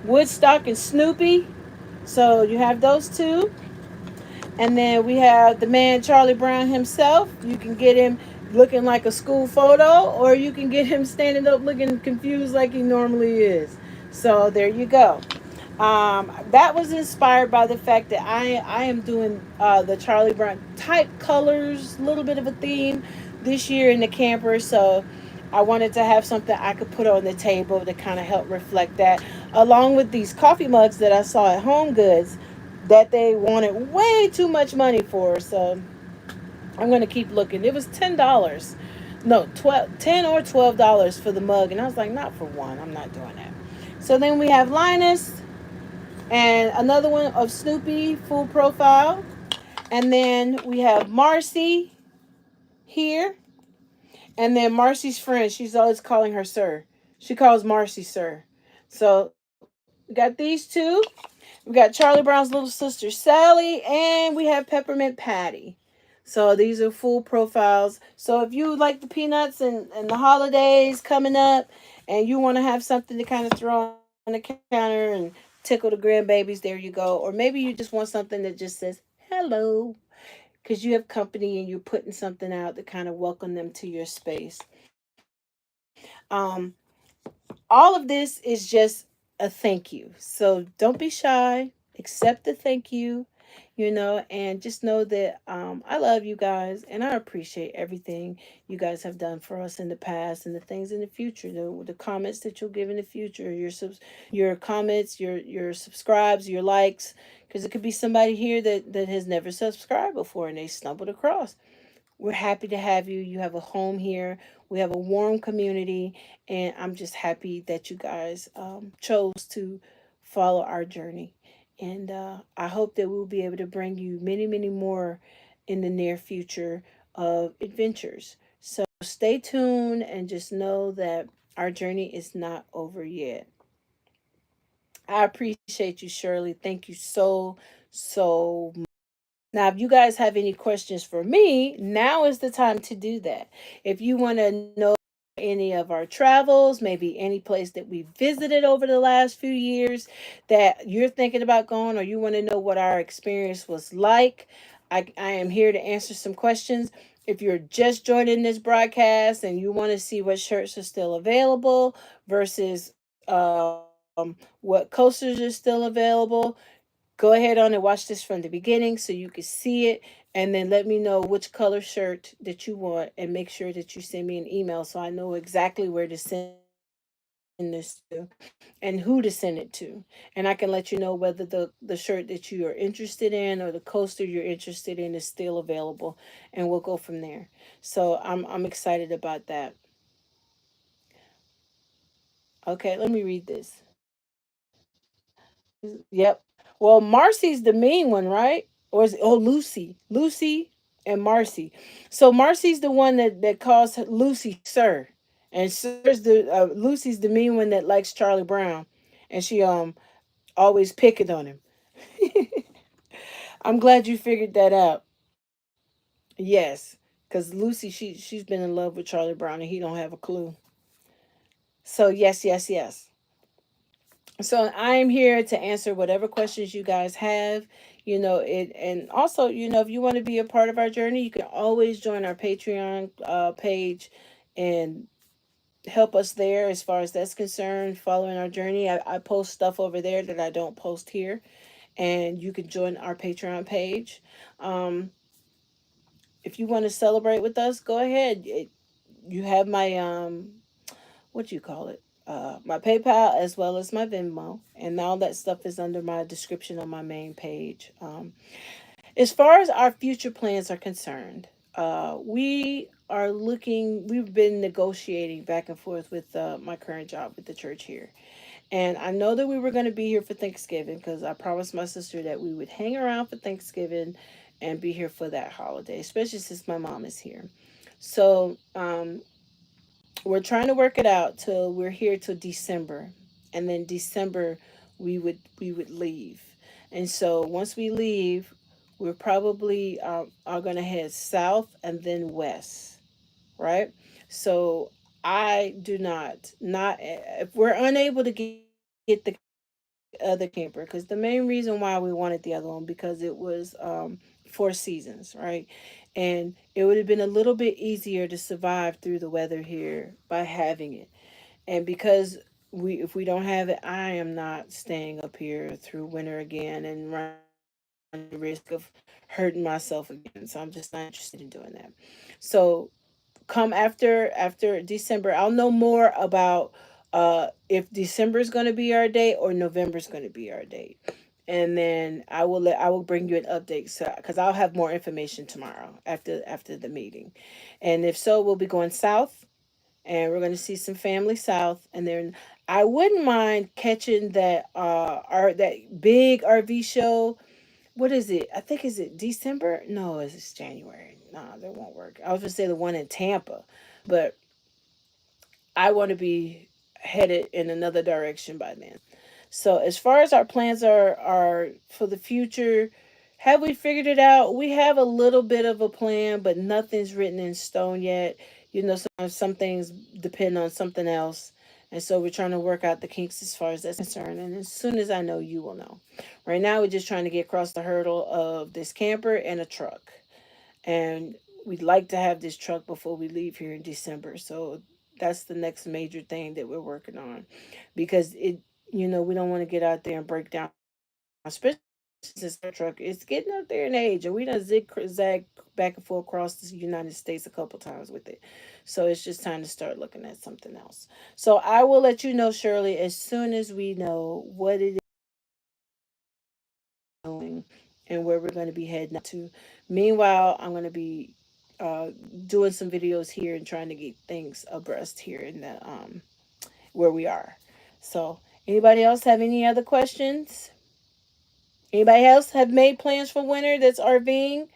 [SPEAKER 1] Woodstock and Snoopy. So you have those two. And then we have the man Charlie Brown himself. You can get him looking like a school photo, or you can get him standing up looking confused like he normally is. So there you go. That was inspired by the fact that I am doing the Charlie Brown type colors, a little bit of a theme this year in the camper. So I wanted to have something I could put on the table to kind of help reflect that, along with these coffee mugs that I saw at Home Goods that they wanted way too much money for. So I'm going to keep looking. It was $10. No, 12, 10 or $12 for the mug. And I was like, not for one. I'm not doing that. So then we have Linus and another one of Snoopy, full profile. And then we have Marcy here. And then Marcy's friend, she's always calling her sir. She calls Marcy sir. So we got these two. We got Charlie Brown's little sister Sally, and we have Peppermint Patty. So these are full profiles. So if you like the peanuts and the holidays coming up, and you want to have something to kind of throw on the counter and tickle the grandbabies, there you go. Or maybe you just want something that just says hello because you have company and you're putting something out to kind of welcome them to your space. All of this is just a thank you. So don't be shy. Accept the thank you, and just know that I love you guys and I appreciate everything you guys have done for us in the past and the things in the future. The comments that you'll give in the future, your comments, your subscribes, your likes, because it could be somebody here that has never subscribed before and they stumbled across. We're happy to have you. You have a home here. We have a warm community, and I'm just happy that you guys chose to follow our journey. And I hope that we'll be able to bring you many, many more in the near future of adventures. So stay tuned and just know that our journey is not over yet. I appreciate you, Shirley. Thank you so now, if you guys have any questions for me, now is the time to do that. If you want to know any of our travels, maybe any place that we visited over the last few years that you're thinking about going, or you want to know what our experience was like, I am here to answer some questions. If you're just joining this broadcast and you want to see what shirts are still available versus what coasters are still available, go ahead on and watch this from the beginning so you can see it, and then let me know which color shirt that you want, and make sure that you send me an email so I know exactly where to send this to and who to send it to. And I can let you know whether the shirt that you are interested in or the coaster you're interested in is still available, and we'll go from there. So I'm excited about that. Okay, let me read this. Yep. Well, Marcy's the main one, right? Or is it, oh, Lucy and Marcy. So Marcy's the one that calls Lucy sir, and sir's Lucy's the mean one that likes Charlie Brown, and she always picking on him. I'm glad you figured that out. Yes, because Lucy she's been in love with Charlie Brown and he don't have a clue. So yes, yes, yes. So I am here to answer whatever questions you guys have. It, and also, if you want to be a part of our journey, you can always join our Patreon page and help us there as far as that's concerned. Following our journey, I post stuff over there that I don't post here, and you can join our Patreon page. Um, if you want to celebrate with us, go ahead. You have my what do you call it? My PayPal as well as my Venmo, and all that stuff is under my description on my main page. As far as our future plans are concerned, we are looking. We've been negotiating back and forth with my current job with the church here, and I know that we were going to be here for Thanksgiving because I promised my sister that we would hang around for Thanksgiving and be here for that holiday, especially since my mom is here. So we're trying to work it out till we're here till December, and then December we would leave. And so once we leave, we're probably are gonna head south and then west, right? So I do not if we're unable to get the other camper, because the main reason why we wanted the other one because it was four seasons, right? And it would have been a little bit easier to survive through the weather here by having it. And because we if we don't have it, I am not staying up here through winter again and running the risk of hurting myself again. So I'm just not interested in doing that. So come after December, I'll know more about if December is going to be our date or November is going to be our date. and then I will bring you an update, so because I'll have more information tomorrow after the meeting, and if so, we'll be going south, and we're going to see some family south, and then I wouldn't mind catching that big RV show. What is it? I think, is it December? No, it's January. No, that won't work. I was gonna say the one in Tampa, but I want to be headed in another direction by then. So as far as our plans are for the future, have we figured it out? We have a little bit of a plan, but nothing's written in stone yet. You know, sometimes some things depend on something else. And so we're trying to work out the kinks as far as that's concerned. And as soon as I know, you will know. Right now, we're just trying to get across the hurdle of this camper and a truck. And we'd like to have this truck before we leave here in December. So that's the next major thing that we're working on, because we don't want to get out there and break down, especially since our truck is getting up there in age, and we done zag back and forth across the United States a couple times with it. So it's just time to start looking at something else. So I will let you know, Shirley, as soon as we know what it is doing and where we're going to be heading to. Meanwhile, I'm going to be uh, doing some videos here and trying to get things abreast here in the where we are. So, anybody else have any other questions? Anybody else have made plans for winter that's RVing?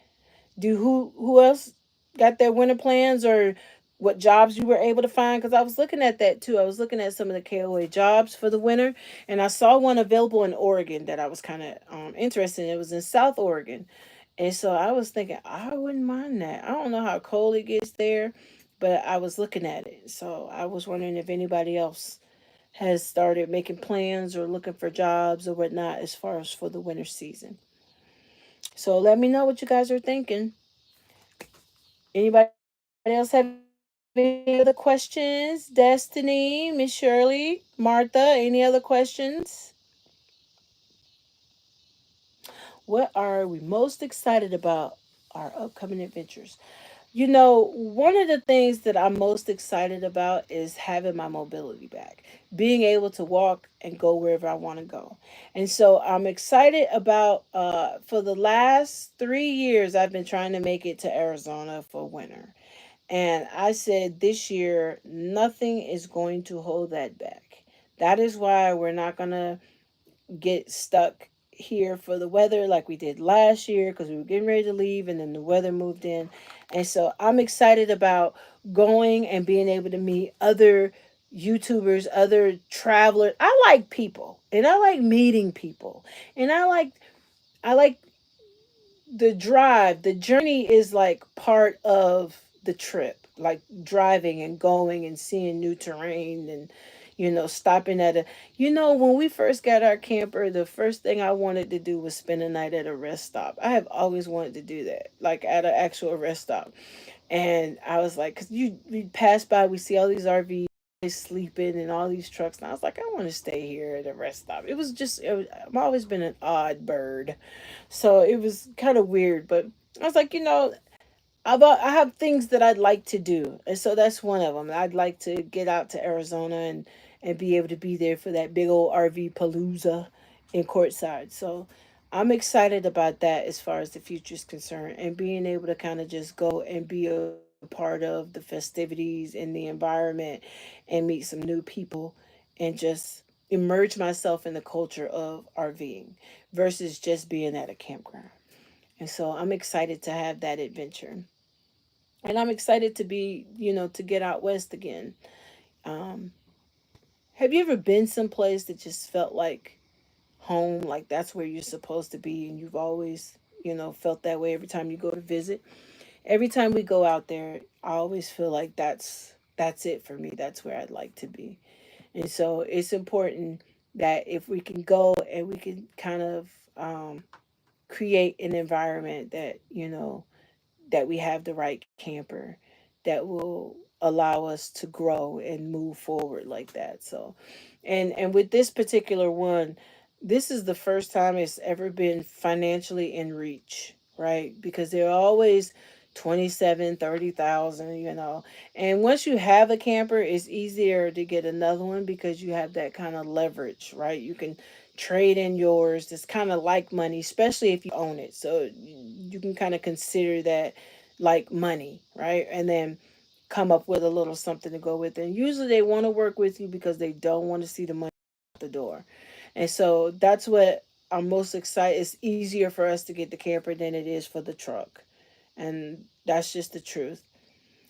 [SPEAKER 1] Do who else got their winter plans, or what jobs you were able to find? Because I was looking at that too. I was looking at some of the KOA jobs for the winter, and I saw one available in Oregon that I was kind of interested in. It was in South Oregon, and so I was thinking I wouldn't mind that. I don't know how cold it gets there, but I was looking at it, so I was wondering if anybody else has started making plans or looking for jobs or whatnot as far as for the winter season. So let me know what you guys are thinking. Anybody else have any other questions? Destiny, Miss Shirley, Martha, any other questions? What are we most excited about our upcoming adventures? One of the things that I'm most excited about is having my mobility back, being able to walk and go wherever I want to go. And so I'm excited about, for the last 3 years, I've been trying to make it to Arizona for winter. And I said this year, nothing is going to hold that back. That is why we're not going to get stuck here for the weather like we did last year, because we were getting ready to leave and then the weather moved in. And so I'm excited about going and being able to meet other YouTubers, other travelers. I like people and I like meeting people. And I like the drive, the journey is like part of the trip, like driving and going and seeing new terrain, and stopping at when we first got our camper, the first thing I wanted to do was spend a night at a rest stop. I have always wanted to do that, like at an actual rest stop. And I was like, because we pass by, we see all these RVs sleeping and all these trucks, and I was like, I want to stay here at a rest stop. I've always been an odd bird, so it was kind of weird, but I was like, I have things that I'd like to do, and so that's one of them. I'd like to get out to Arizona and be able to be there for that big old RV palooza in Courtside. So I'm excited about that as far as the future is concerned, and being able to kind of just go and be a part of the festivities and the environment and meet some new people and just immerse myself in the culture of RVing versus just being at a campground. And so I'm excited to have that adventure. And I'm excited to to get out west again. Um, have you ever been someplace that just felt like home, like that's where you're supposed to be, and you've always, felt that way every time you go to visit? Every time we go out there, I always feel like that's it for me. That's where I'd like to be. And so it's important that if we can go and we can kind of create an environment that we have the right camper that will allow us to grow and move forward like that. So, and with this particular one, this is the first time it's ever been financially in reach, right? Because they're always 27, 30,000, and once you have a camper, it's easier to get another one because you have that kind of leverage, right? You can trade in yours that's kind of like money, especially if you own it. So you can kind of consider that like money, right? And then come up with a little something to go with it. And usually they want to work with you because they don't want to see the money out the door. And so that's what I'm most excited. It's easier for us to get the camper than it is for the truck. And that's just the truth.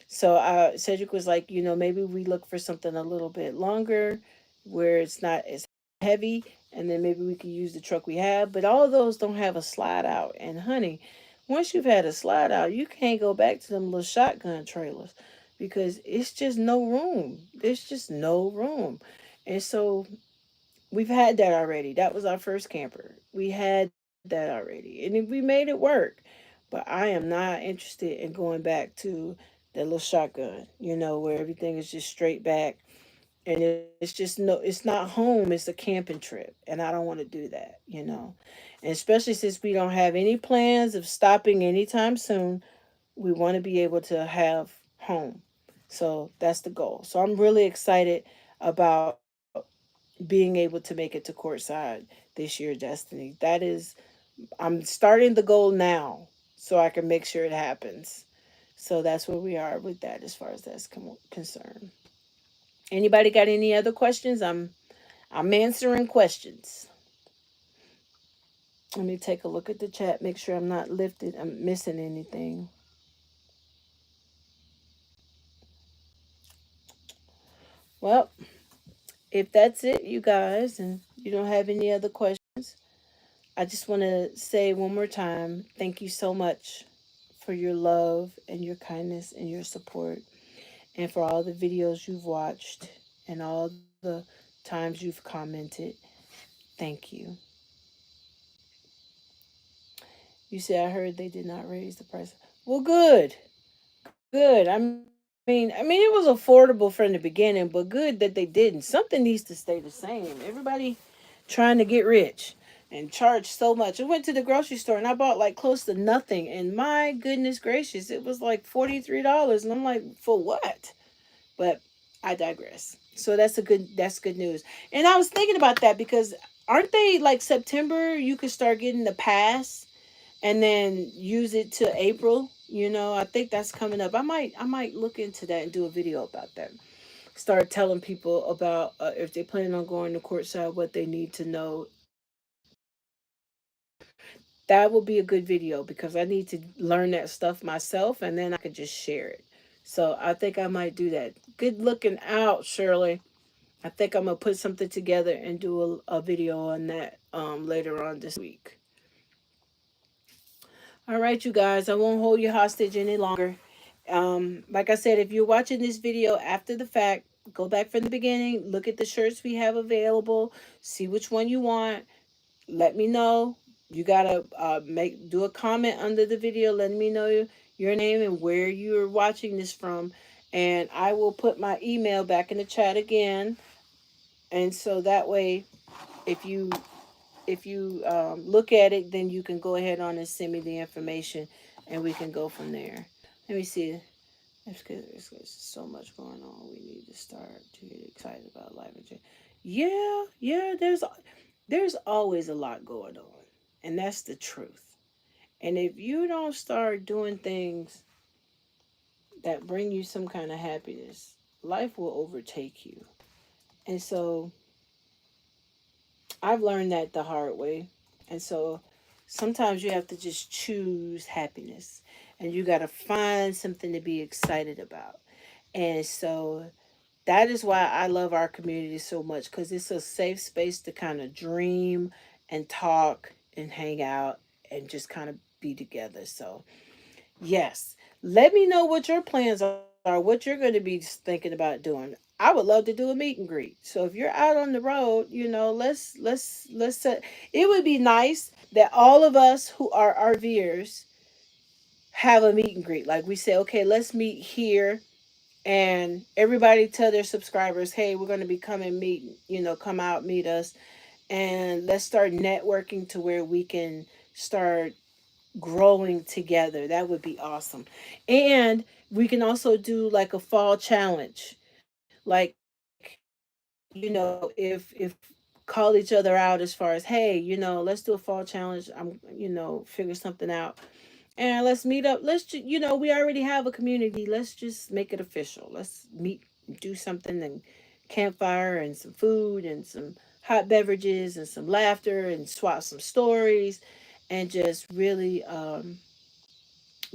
[SPEAKER 1] So Cedric was like, maybe we look for something a little bit longer where it's not as heavy, and then maybe we could use the truck we have. But all of those don't have a slide out. And honey, once you've had a slide out, you can't go back to them little shotgun trailers because it's just no room. There's just no room. And so we've had that already. That was our first camper. We had that already, and we made it work. But I am not interested in going back to that little shotgun, where everything is just straight back, and it's just no, it's not home. It's a camping trip, and I don't want to do that. And especially since we don't have any plans of stopping anytime soon, we want to be able to have home. So that's the goal. So I'm really excited about being able to make it to courtside this year, Destiny. That is, I'm starting the goal now so I can make sure it happens. So that's where we are with that as far as that's concerned. Anybody got any other questions? I'm answering questions. Let me take a look at the chat, make sure I'm missing anything. Well, if that's it, you guys, and you don't have any other questions, I just want to say one more time, thank you so much for your love and your kindness and your support, and for all the videos you've watched and all the times you've commented. Thank you. You said I heard they did not raise the price. Well, good. Good. I mean, it was affordable from the beginning, but good that they didn't. Something needs to stay the same. Everybody trying to get rich and charge so much. I went to the grocery store and I bought like close to nothing, and my goodness gracious, it was like $43, and I'm like, for what? But I digress. So that's good news. And I was thinking about that because aren't they like September you could start getting the pass and then use it to April? I think that's coming up. I might look into that and do a video about that. Start telling people about if they plan on going to courtside, what they need to know. That would be a good video because I need to learn that stuff myself, and then I could just share it. So I think I might do that. Good looking out, Shirley. I think I'm gonna put something together and do a video on that later on this week. All right, you guys, I won't hold you hostage any longer. Like I said, if you're watching this video after the fact, go back from the beginning, look at the shirts we have available, see which one you want. Let me know. You gotta make do a comment under the video. Let me know your name and where you're watching this from, and I will put my email back in the chat again. And so that way, if you look at it, then you can go ahead on and send me the information, and we can go from there. Let me see. There's so much going on. We need to start to get excited about life and change. Yeah, yeah. There's always a lot going on, and that's the truth. And if you don't start doing things that bring you some kind of happiness, life will overtake you. And so I've learned that the hard way. And so sometimes you have to just choose happiness, and you got to find something to be excited about. And so that is why I love our community so much, because it's a safe space to kind of dream and talk and hang out and just kind of be together. So, yes, let me know what your plans are, what you're going to be thinking about doing. I would love to do a meet and greet. So if you're out on the road, let's set. It would be nice that all of us who are RVers have a meet and greet. Like we say, okay, let's meet here, and everybody tell their subscribers, hey, we're going to be coming meet, come out, meet us, and let's start networking to where we can start growing together. That would be awesome. And we can also do like a fall challenge. Like, if come call each other out as far as, hey, let's do a fall challenge. Figure something out. And let's meet up. We already have a community. Let's just make it official. Let's meet, do something, and campfire and some food and some hot beverages and some laughter and swap some stories and just really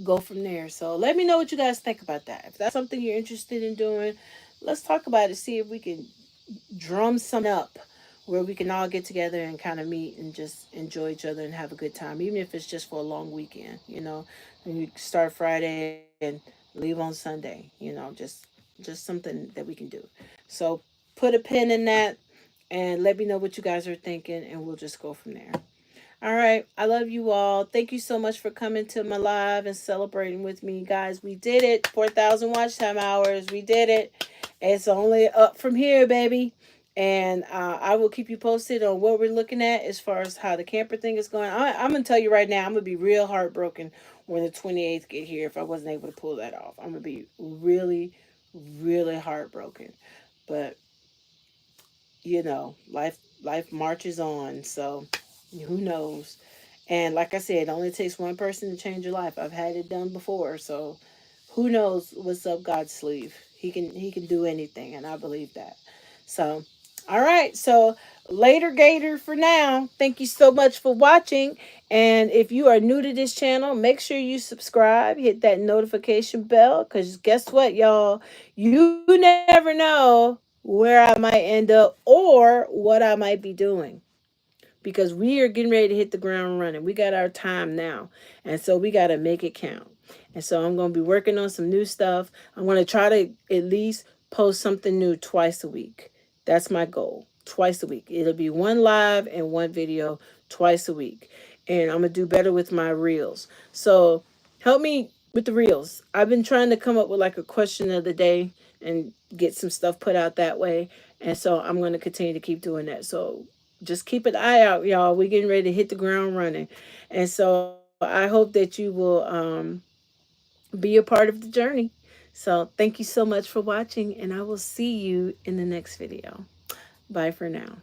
[SPEAKER 1] go from there. So let me know what you guys think about that. If that's something you're interested in doing, let's talk about it. See if we can drum something up where we can all get together and kind of meet and just enjoy each other and have a good time, even if it's just for a long weekend. And you start Friday and leave on Sunday. Just something that we can do. So put a pin in that and let me know what you guys are thinking, and we'll just go from there. All right. I love you all. Thank you so much for coming to my live and celebrating with me, guys. We did it. 4,000 watch time hours. We did it. It's only up from here, baby. And I will keep you posted on what we're looking at as far as how the camper thing is going. I'm going to tell you right now, I'm going to be real heartbroken when the 28th get here if I wasn't able to pull that off. I'm going to be really, really heartbroken. But life marches on. So who knows? And like I said, it only takes one person to change your life. I've had it done before. So who knows what's up God's sleeve? He can do anything, and I believe that. So all right. So later, Gator, for now. Thank you so much for watching. And if you are new to this channel, make sure you subscribe, hit that notification bell, because guess what, y'all? You never know where I might end up or what I might be doing, because we are getting ready to hit the ground running. We got our time now. And so we got to make it count. And so I'm going to be working on some new stuff. I'm going to try to at least post something new twice a week. That's my goal. Twice a week. It'll be one live and one video twice a week. And I'm going to do better with my reels. So help me with the reels. I've been trying to come up with like a question of the day and get some stuff put out that way. And so I'm going to continue to keep doing that. So just keep an eye out, y'all. We're getting ready to hit the ground running. And so I hope that you will be a part of the journey. So thank you so much for watching, and I will see you in the next video. Bye for now.